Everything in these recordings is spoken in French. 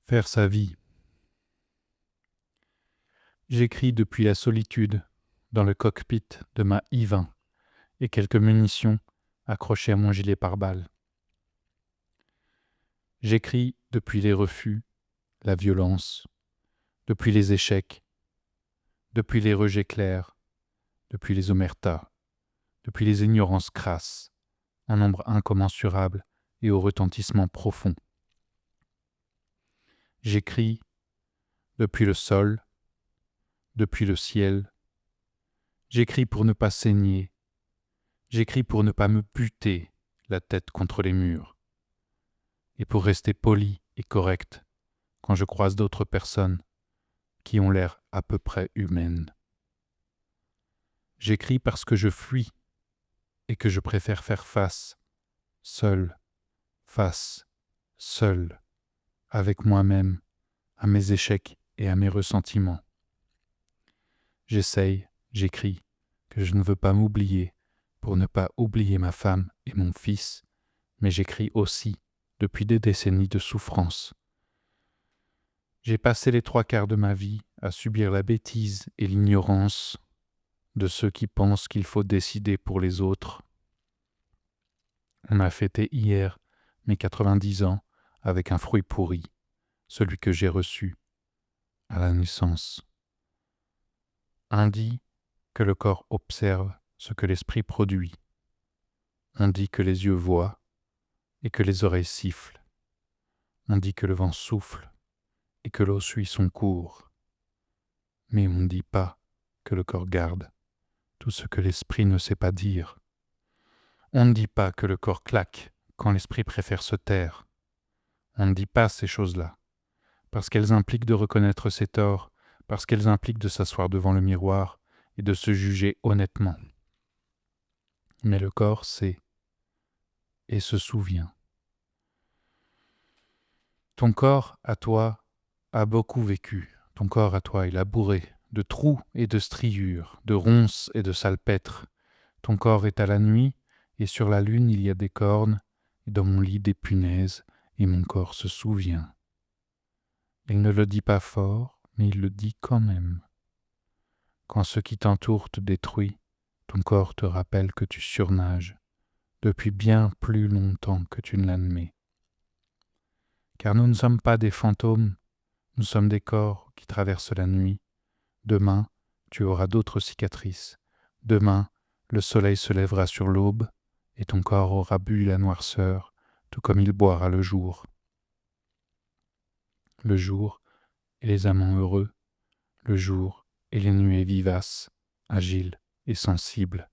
Faire sa vie. J'écris depuis la solitude, dans le cockpit de ma I-20 et quelques munitions accrochées à mon gilet pare-balles. J'écris depuis les refus, la violence, depuis les échecs, depuis les rejets clairs, depuis les omertas, depuis les ignorances crasses, en nombre incommensurable et au retentissement profond. J'écris depuis le sol, depuis le ciel. J'écris pour ne pas saigner. J'écris pour ne pas me buter la tête contre les murs. Et pour rester poli et correct quand je croise d'autres personnes qui ont l'air à peu près humaines. J'écris parce que je fuis et que je préfère faire face, seul, avec moi-même, à mes échecs et à mes ressentiments. J'écris que je ne veux pas m'oublier pour ne pas oublier ma femme et mon fils, mais j'écris aussi depuis des décennies de souffrance. J'ai passé les 3/4 de ma vie à subir la bêtise et l'ignorance de ceux qui pensent qu'il faut décider pour les autres. On a fêté hier mes 90 ans avec un fruit pourri, celui que j'ai reçu à la naissance. On dit que le corps observe ce que l'esprit produit. On dit que les yeux voient et que les oreilles sifflent. On dit que le vent souffle et que l'eau suit son cours. Mais on ne dit pas que le corps garde tout ce que l'esprit ne sait pas dire. On ne dit pas que le corps claque quand l'esprit préfère se taire. On ne dit pas ces choses-là, parce qu'elles impliquent de reconnaître ses torts, parce qu'elles impliquent de s'asseoir devant le miroir et de se juger honnêtement. Mais le corps sait et se souvient. Ton corps, à toi, a beaucoup vécu. Ton corps, à toi, il a bourré de trous et de striures, de ronces et de salpêtres. Ton corps est à la nuit, et sur la lune il y a des cornes, et dans mon lit des punaises, et mon corps se souvient. Il ne le dit pas fort, mais il le dit quand même. Quand ce qui t'entoure te détruit, ton corps te rappelle que tu surnages, depuis bien plus longtemps que tu ne l'admets. Car nous ne sommes pas des fantômes, nous sommes des corps qui traversent la nuit. Demain, tu auras d'autres cicatrices. Demain, le soleil se lèvera sur l'aube, et ton corps aura bu la noirceur, tout comme il boira le jour. Le jour et les amants heureux, le jour et les nuées vivaces, agiles et sensibles.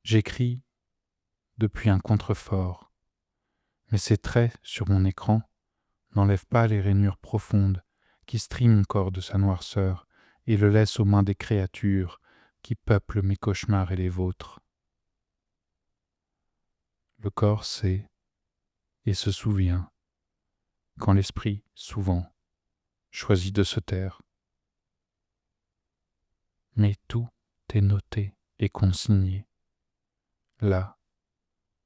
J'écris depuis un contrefort, mais ces traits sur mon écran n'enlèvent pas les rainures profondes qui strient mon corps de sa noirceur et le laissent aux mains des créatures qui peuplent mes cauchemars et les vôtres. Le corps sait et se souvient quand l'esprit, souvent, choisit de se taire. Mais tout est noté et consigné, là,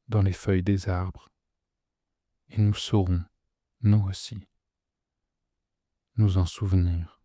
dans les feuilles des arbres, et nous saurons, nous aussi, nous en souvenir.